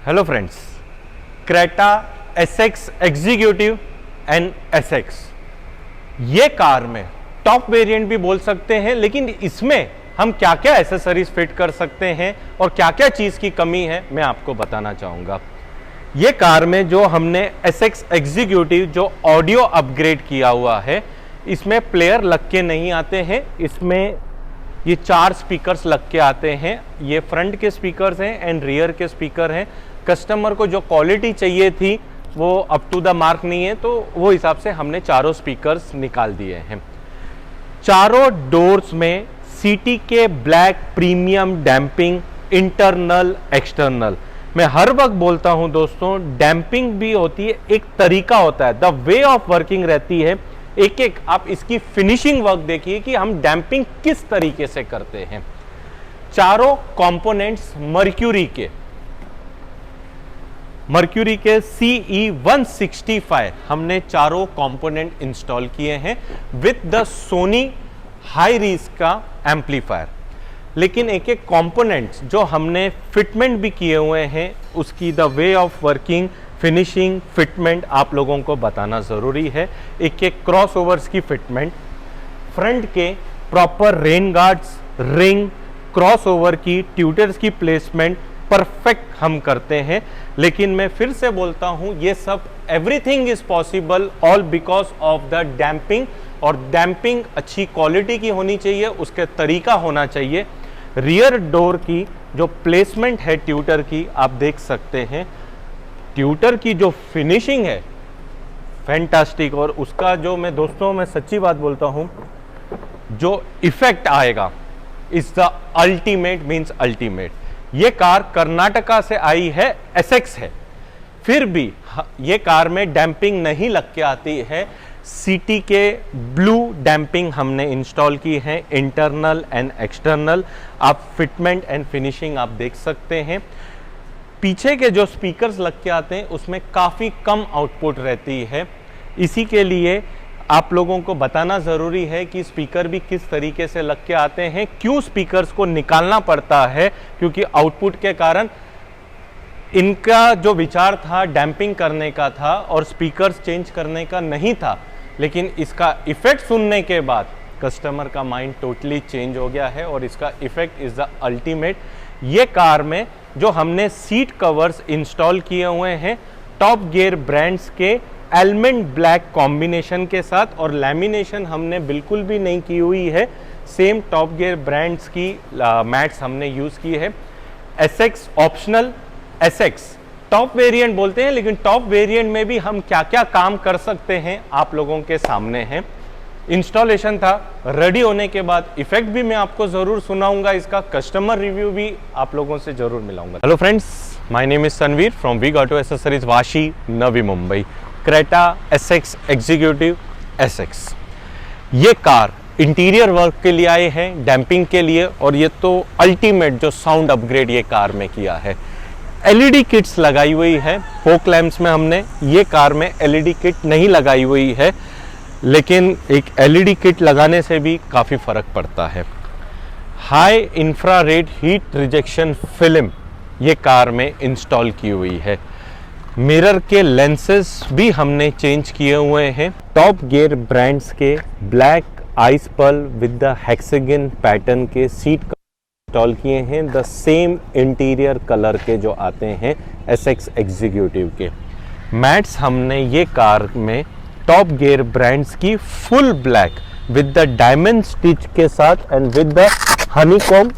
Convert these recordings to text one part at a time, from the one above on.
Hello friends, Creta SX executive and SX ये car में top variant भी बोल सकते हैं, लेकिन इसमें हम क्या क्या एसेसरीज फिट कर सकते हैं और क्या क्या चीज़ की कमी है मैं आपको बताना चाहूँगा। ये कार में जो हमने एसएक्स एग्जीक्यूटिव जो ऑडियो अपग्रेड किया हुआ है, इसमें प्लेयर लग के नहीं आते हैं। इसमें ये 4 स्पीकर्स लग के आते हैं। ये फ्रंट के स्पीकर्स हैं एंड रियर के स्पीकर हैं। कस्टमर को जो क्वालिटी चाहिए थी वो अप टू द मार्क नहीं है, तो वो हिसाब से हमने चारों स्पीकर्स निकाल दिए हैं। चारों डोर्स में सीटी के black premium damping, internal external. मैं हर वक्त बोलता हूं दोस्तों, डैम्पिंग भी होती है, एक तरीका होता है, द वे ऑफ वर्किंग रहती है। एक एक आप इसकी फिनिशिंग वर्क देखिए कि हम डैम्पिंग किस तरीके से करते हैं। चारों कंपोनेंट्स मर्क्यूरी के CE165 हमने चारों कंपोनेंट इंस्टॉल किए हैं विद द सोनी हाई रीस का एम्पलीफायर। लेकिन एक एक कंपोनेंट्स जो हमने फिटमेंट भी किए हुए हैं, उसकी the way of working, finishing, fitment आप लोगों को बताना ज़रूरी है। एक एक क्रॉस ओवर्स की फिटमेंट, फ्रंट के proper rain guards, ring, cross over की, ट्यूटर्स की प्लेसमेंट परफेक्ट हम करते हैं। लेकिन मैं फिर से बोलता हूं, ये सब everything is possible all because of the damping. और डैम्पिंग अच्छी क्वालिटी की होनी चाहिए, उसके तरीका होना चाहिए। रियर डोर की जो प्लेसमेंट है ट्यूटर की, आप देख सकते हैं। ट्यूटर की जो फिनिशिंग है फैंटास्टिक, और उसका जो मैं दोस्तों मैं सच्ची बात बोलता हूं, जो इफेक्ट आएगा is the ultimate, means ultimate. ये कार कर्नाटका से आई है, एसएक्स है, फिर भी ये कार में डैम्पिंग नहीं लग के आती है। सीटी के ब्लू डैम्पिंग हमने इंस्टॉल की है, इंटरनल एंड एक्सटर्नल। आप फिटमेंट एंड फिनिशिंग आप देख सकते हैं। पीछे के जो स्पीकर्स लग के आते हैं उसमें काफ़ी कम आउटपुट रहती है। इसी के लिए आप लोगों को बताना ज़रूरी है कि स्पीकर भी किस तरीके से लग के आते हैं, क्यों स्पीकर्स को निकालना पड़ता है, क्योंकि आउटपुट के कारण इनका जो विचार था डैम्पिंग करने का था और स्पीकर्स चेंज करने का नहीं था। लेकिन इसका इफेक्ट सुनने के बाद कस्टमर का माइंड टोटली चेंज हो गया है और इसका इफेक्ट इज़ द अल्टीमेट। ये कार में जो हमने सीट कवर्स इंस्टॉल किए हुए हैं टॉप गियर ब्रांड्स के एलमेंट ब्लैक कॉम्बिनेशन के साथ, और लैमिनेशन हमने बिल्कुल भी नहीं की हुई है। सेम टॉप गियर ब्रांड्स की मैट्स हमने यूज़ की है। SX optional, SX top variant बोलते हैं, लेकिन टॉप वेरिएंट में भी हम क्या क्या काम कर सकते हैं आप लोगों के सामने हैं। इंस्टॉलेशन था, रेडी होने के बाद इफेक्ट भी मैं आपको ज़रूर सुनाऊंगा, इसका कस्टमर रिव्यू भी आप लोगों से ज़रूर मिलाऊंगा। Hello friends, my name is Tanvir from Veeg auto accessories, Vashi, Navi Mumbai. Creta SX executive SX, ये कार इंटीरियर वर्क के लिए आए हैं, डैम्पिंग के लिए, और ये तो अल्टीमेट जो साउंड अपग्रेड ये कार में किया है। एलईडी किट्स लगाई हुई है फोक लैंप्स में। हमने ये कार में एलईडी किट नहीं लगाई हुई है, लेकिन एक एलईडी किट लगाने से भी काफ़ी फ़र्क पड़ता है। High infrared heat rejection film ये कार में इंस्टॉल की हुई है। मिरर के लेंसेस भी हमने चेंज किए हुए हैं। टॉप गियर ब्रांड्स के black ice pearl with the hexagon pattern के सीट इंस्टॉल किए हैं, द सेम इंटीरियर कलर के जो आते हैं एसएक्स एग्जीक्यूटिव के। मैट्स हमने ये कार में टॉप गियर ब्रांड्स की full black with the diamond stitch के साथ and with the honeycomb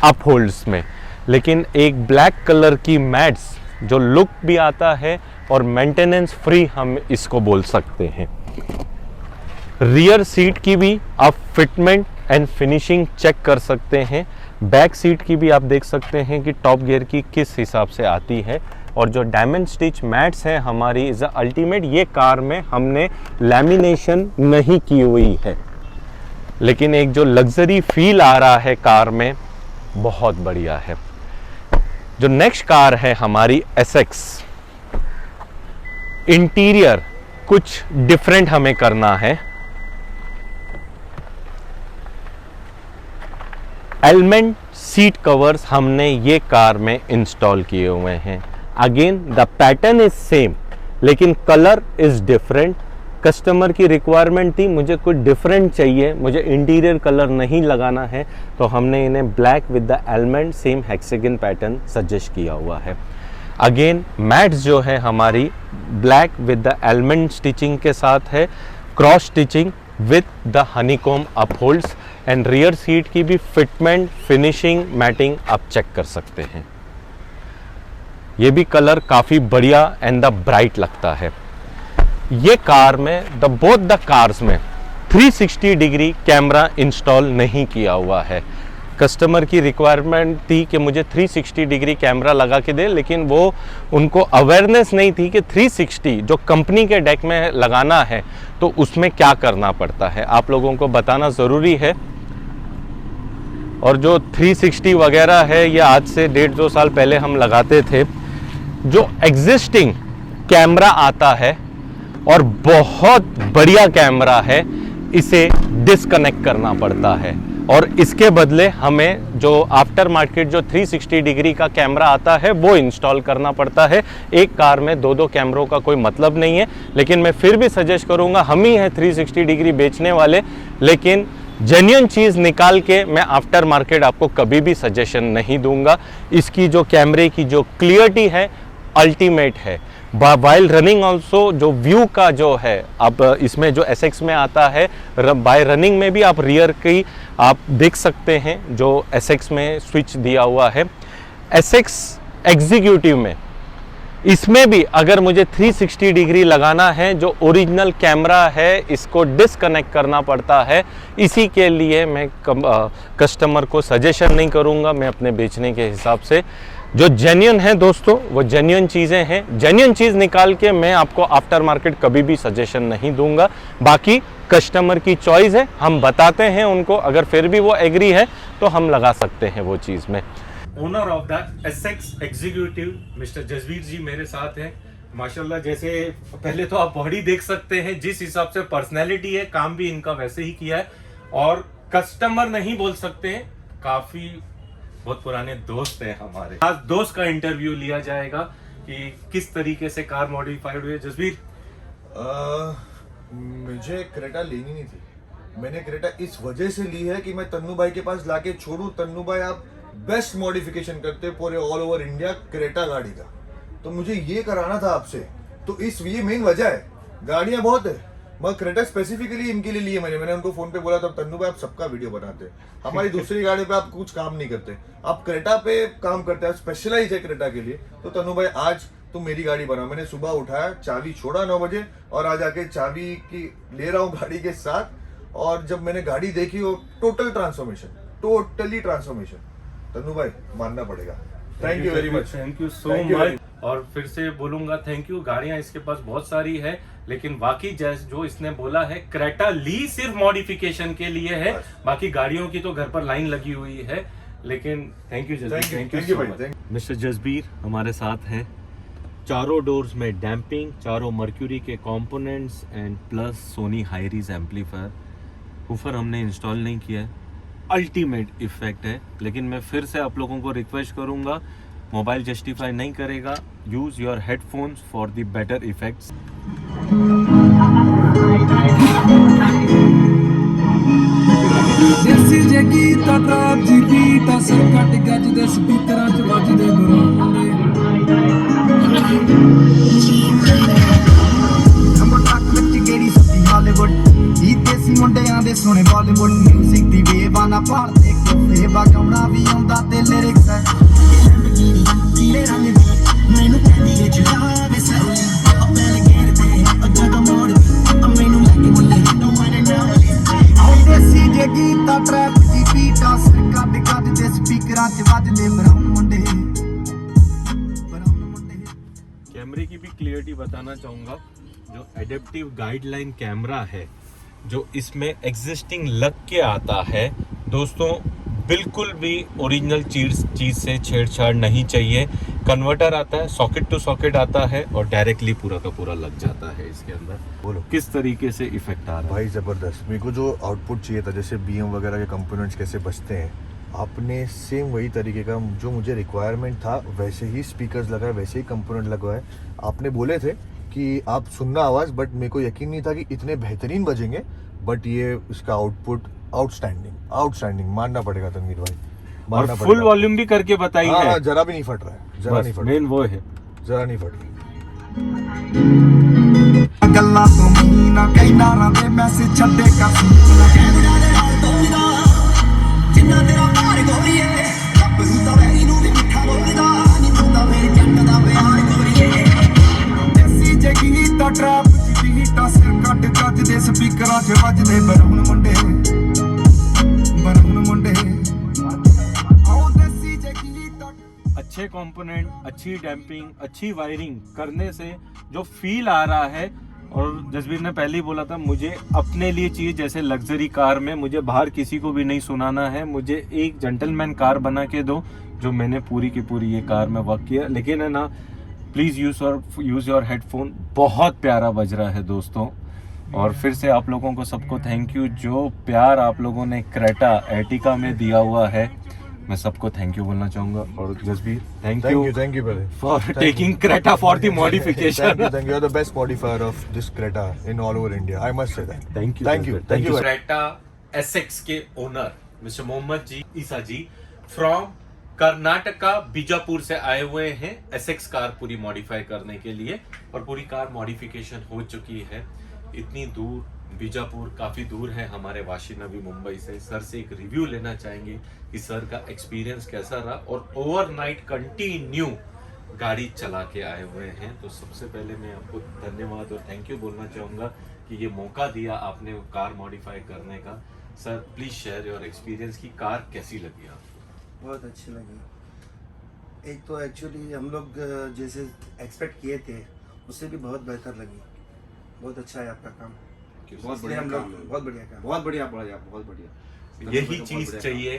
upholds में। लेकिन एक ब्लैक कलर की मैट्स जो लुक भी आता है और मेंटेनेंस फ्री हम इसको बोल सकते हैं। रियर सीट की भी आप फिटमेंट एंड फिनिशिंग चेक कर सकते हैं। बैक सीट की भी आप देख सकते हैं कि टॉप गियर की किस हिसाब से आती है, और जो डायमंड स्टिच मैट्स हैं हमारी इज अल्टीमेट। ये कार में हमने लैमिनेशन नहीं की हुई है, लेकिन एक जो लग्जरी फील आ रहा है कार में, बहुत बढ़िया है। जो नेक्स्ट कार है हमारी एसएक्स, इंटीरियर कुछ डिफरेंट हमें करना है। एलमेंट सीट कवर्स हमने ये कार में इंस्टॉल किए हुए हैं। Again the pattern is same लेकिन कलर इज डिफरेंट। कस्टमर की रिक्वायरमेंट थी मुझे कुछ डिफरेंट चाहिए, मुझे इंटीरियर कलर नहीं लगाना है, तो हमने इन्हें black with the element same hexagon pattern suggest किया हुआ है। अगेन मैट्स जो है हमारी black with the element stitching के साथ है, cross stitching with the honeycomb upholds and rear seat की भी फिटमेंट, फिनिशिंग, मैटिंग आप चेक कर सकते हैं। ये भी कलर काफ़ी बढ़िया एंड द ब्राइट लगता है। ये कार में बोथ द कार्स में 360 डिग्री कैमरा इंस्टॉल नहीं किया हुआ है। कस्टमर की रिक्वायरमेंट थी कि मुझे 360 डिग्री कैमरा लगा के दे, लेकिन वो उनको अवेयरनेस नहीं थी कि 360 जो कंपनी के डेक में लगाना है तो उसमें क्या करना पड़ता है, आप लोगों को बताना ज़रूरी है। और जो 360 वगैरह है ये आज से 1.5-2 साल पहले हम लगाते थे। जो एग्जिस्टिंग कैमरा आता है और बहुत बढ़िया कैमरा है, इसे डिस्कनेक्ट करना पड़ता है और इसके बदले हमें जो आफ्टर मार्केट जो 360 डिग्री का कैमरा आता है वो इंस्टॉल करना पड़ता है। एक कार में 2-2 कैमरों का कोई मतलब नहीं है, लेकिन मैं फिर भी सजेस्ट करूंगा, हम ही हैं 360 डिग्री बेचने वाले, लेकिन जेन्युइन चीज़ निकाल के मैं आफ्टर मार्केट आपको कभी भी सजेशन नहीं दूंगा। इसकी जो कैमरे की जो क्लियरिटी है अल्टीमेट है। वाइल रनिंग ऑल्सो जो व्यू का जो है, अब इसमें जो SX में आता है, बाय रनिंग में भी आप रियर की आप देख सकते हैं जो SX में स्विच दिया हुआ है। SX एग्जीक्यूटिव में इसमें भी अगर मुझे 360 डिग्री लगाना है, जो ओरिजिनल कैमरा है इसको डिस्कनेक्ट करना पड़ता है। इसी के लिए मैं कस्टमर को सजेशन नहीं करूंगा, मैं अपने बेचने के हिसाब से जो जेन्युइन है दोस्तों वो जेन्युइन चीज़ें हैं। जेन्युइन चीज़ निकाल के मैं आपको आफ्टर मार्केट कभी भी सजेशन नहीं दूंगा। बाकी कस्टमर की चॉइस है, हम बताते हैं उनको, अगर फिर भी वो एग्री है तो हम लगा सकते हैं वो चीज़ में। Owner of the SX executive mister Jasveer ji मेरे साथ हैं। माशाल्लाह, जैसे पहले तो आप बॉडी देख सकते हैं, जिस हिसाब से पर्सनैलिटी है, काम भी इनका वैसे ही किया है। और कस्टमर नहीं बोल सकते हैं, काफ़ी बहुत पुराने दोस्त हैं हमारे। आज दोस्त का इंटरव्यू लिया जाएगा कि किस तरीके से कार मॉडिफाइड हुई है। जसवीर, मुझे क्रेटा लेनी नहीं थी, मैंने क्रेटा इस वजह से ली है कि मैं तन्नू भाई के पास लाके छोड़ूं। तन्नू भाई आप बेस्ट मॉडिफिकेशन करते पूरे ऑल ओवर इंडिया क्रेटा गाड़ी का, तो मुझे ये कराना था आपसे, तो ये मेन वजह है। गाड़ियां बहुत है मगर क्रेटा स्पेसिफिकली इनके लिए मैंने उनको फोन पे बोला था, तन्नू भाई आप सबका वीडियो बनाते हैं, हमारी दूसरी गाड़ी पे आप कुछ काम नहीं करते, आप क्रेटा पे काम करते हैं, स्पेशलाइज है क्रेटा के लिए। तो तन्नू भाई आज तुम मेरी गाड़ी बनाओ। मैंने सुबह उठाया, चाबी छोड़ा 9 बजे और आज आके चाबी की ले रहा हूँ गाड़ी के साथ। और जब मैंने गाड़ी देखी वो टोटली ट्रांसफॉर्मेशन। तन्नू भाई मानना पड़ेगा, thank you very much. Thank you so much. और फिर से बोलूंगा थैंक यू। गाड़ियां इसके पास बहुत सारी है, लेकिन बाकी जो इसने बोला है, क्रेटा ली सिर्फ मॉडिफिकेशन के लिए है, बाकी गाड़ियों की तो घर पर लाइन लगी हुई है। लेकिन thank you Jasbir, thank you so much. Mister Jasbir हमारे साथ हैं। चारों डोर्स में डैम्पिंग, चारों मर्क्यूरी के components and plus Sony hi res amplifier. Woofer हमने इंस्टॉल नहीं किया है, अल्टीमेट इफेक्ट है। लेकिन मैं फिर से आप लोगों को रिक्वेस्ट करूंगा, मोबाइल जस्टिफाई नहीं करेगा, use your headphones for the better effects. देसी जगी ट्रैप जी बीट असर कट गज दे स्पीकरां च वजदे गुरांडे नंबर तक विच गेड़ी सुती हालीवुड ई देसी मुंडियां दे सोने बॉलीवुड म्यूजिक दी वेव आना पाड़दे कुफे बागौना भी आਉਂਦਾ ते लिरिक्स है तेरे रंग मैनू कहदी ए जलावे सली अपने गेर ते अजग मोड़ मैनू लगे मुंडे नो माने ना देसी जगी ट्रैप दी बीट असर कट गज दे स्पीकरां च वजदे ब्राउन मुंडे। कैमरे की भी क्लियरिटी बताना चाहूँगा। जो एडेप्टिव गाइडलाइन कैमरा है जो इसमें एग्जिस्टिंग लग के आता है दोस्तों, बिल्कुल भी ओरिजिनल चीज़ से छेड़छाड़ नहीं चाहिए। कन्वर्टर आता है, सॉकेट टू सॉकेट आता है और डायरेक्टली पूरा का पूरा लग जाता है इसके अंदर। बोलो किस तरीके से इफेक्ट आ रहा है? भाई ज़बरदस्त। मेरे को जो आउटपुट चाहिए था, जैसे BM वगैरह के कंपोनेंट्स कैसे बचते हैं, आपने सेम वही तरीके का जो मुझे रिक्वायरमेंट था वैसे ही स्पीकर्स लगाए, वैसे ही कंपोनेंट लगवाए। आपने बोले थे कि आप सुनना आवाज़, बट मेरे को यकीन नहीं था कि इतने बेहतरीन बजेंगे। बट ये इसका आउटपुट आउटस्टैंडिंग मानना पड़ेगा तनवीर भाई, और मानना फुल पड़ेगा। वॉल्यूम भी करके बताई हाँ, है, जरा भी नहीं फट रहा है, जरा नहीं फट मेन वो है। जरा नहीं फट रहा। ਗੱਲਾਂ ਤੋਂ ਮਹੀਨਾ ਕਈ ਨਾਰਾਂ ਦੇ ਮੈਸੇਜ ਛੱਡੇ ਕਰ ਕੈਮਰਾ ਦੇ ਨਾਲ ਤੋੜਦਾ ਜਿੰਨਾ ਤੇਰਾ ਭਾਰ ਗੋਰੀਏ ਗੱਭਰੂ ਤਾਂ ਵੈਰੀ ਨੂੰ ਵੀ ਮਿੱਠਾ ਬੋਲਦਾ ਨੀ ਤੂੰ ਤਾਂ ਮੇਰੇ ਜੱਟ ਦਾ ਪਿਆਰ ਗੋਰੀਏ ਦੇਸੀ ਜਗੀ ਤਾਂ ਟਰੈਪ ਦੀ ਹੀਟਾ ਸਿਰ ਕੱਟ ਕੱਜ ਦੇ ਸਪੀਕਰਾਂ 'ਚ ਵੱਜਦੇ ਬਰੂਨ ਮੁੰਡੇ ਆਓ ਦੇਸੀ ਜਗੀ ਤਾਂ अच्छे कंपोनेंट, अच्छी डैम्पिंग, अच्छी वायरिंग करने से जो फील आ रहा है, और जसबीर ने पहले ही बोला था मुझे अपने लिए चाहिए जैसे लग्जरी कार में, मुझे बाहर किसी को भी नहीं सुनाना है, मुझे एक जेंटलमैन कार बना के दो, जो मैंने पूरी की पूरी ये कार में वर्क किया। लेकिन है ना, प्लीज़ यूज़ योर हेडफोन, बहुत प्यारा बज रहा है दोस्तों। और फिर से आप लोगों को सबको थैंक यू, जो प्यार आप लोगों ने क्रेटा एर्टिगा में दिया हुआ है, मैं सबको थैंक यू बोलना चाहूंगा। और Jasbir thank you brother. For taking Creta for the modification. Thank you. You're the best modifier of this Creta in all over India. I must say that. Thank you. Thank you. Creta SX के owner mister Mohammed ji Isa ji from Karnataka Bijapur से आए हुए हैं SX car पूरी modify करने के लिए, और पूरी कार मॉडिफिकेशन हो चुकी है। इतनी दूर बीजापुर काफ़ी दूर है हमारे वाशी नवी मुंबई से। सर से एक रिव्यू लेना चाहेंगे कि सर का एक्सपीरियंस कैसा रहा, और ओवरनाइट कंटिन्यू गाड़ी चला के आए हुए हैं। तो सबसे पहले मैं आपको धन्यवाद और थैंक यू बोलना चाहूँगा कि ये मौका दिया आपने कार मॉडिफाई करने का। Sir please share your experience की कार कैसी लगी आपको? बहुत अच्छी लगी। एक तो एक्चुअली हम लोग जैसे एक्सपेक्ट किए थे उससे भी बहुत बेहतर लगी। बहुत अच्छा है आपका काम, बहुत बढ़िया हम काम लोग है। बहुत बढ़िया काम। बहुत बढ़िया बहुत बढ़िया। यही चीज चाहिए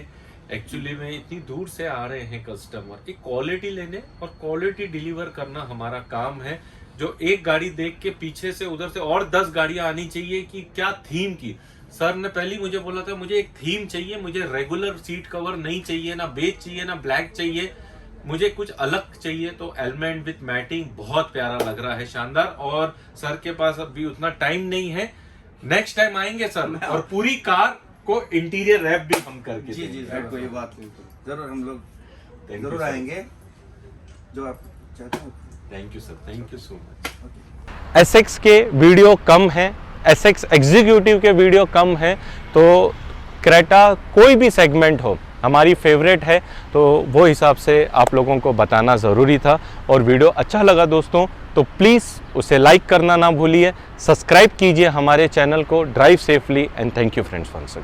एक्चुअली में। इतनी दूर से आ रहे हैं कस्टमर, एक क्वालिटी लेने और क्वालिटी डिलीवर करना हमारा काम है। जो एक गाड़ी देख के पीछे से उधर से और 10 गाड़ियां आनी चाहिए कि क्या थीम की। सर ने पहले मुझे बोला था मुझे एक थीम चाहिए, मुझे रेगुलर सीट कवर नहीं चाहिए, ना बेज चाहिए ना ब्लैक चाहिए, मुझे कुछ अलग चाहिए। तो एलिमेंट विथ मैटिंग बहुत प्यारा लग रहा है, शानदार। और सर के पास अभी उतना टाइम नहीं है, नेक्स्ट टाइम आएंगे सर और पूरी कार को इंटीरियर रैप भी हम करके जी देंगे। सर, कोई बात नहीं, जरूर हम लोग Thank you, जरूर sir. आएंगे जो आप चाहते हो। Thank you sir, thank you so much. SX के वीडियो कम है, एसएक्स एग्जीक्यूटिव के वीडियो कम है, तो क्रेटा कोई भी सेगमेंट हो हमारी फेवरेट है, तो वो हिसाब से आप लोगों को बताना ज़रूरी था। और वीडियो अच्छा लगा दोस्तों तो प्लीज़ उसे लाइक करना ना भूलिए, सब्सक्राइब कीजिए हमारे चैनल को drive safely, and thank you friends once again.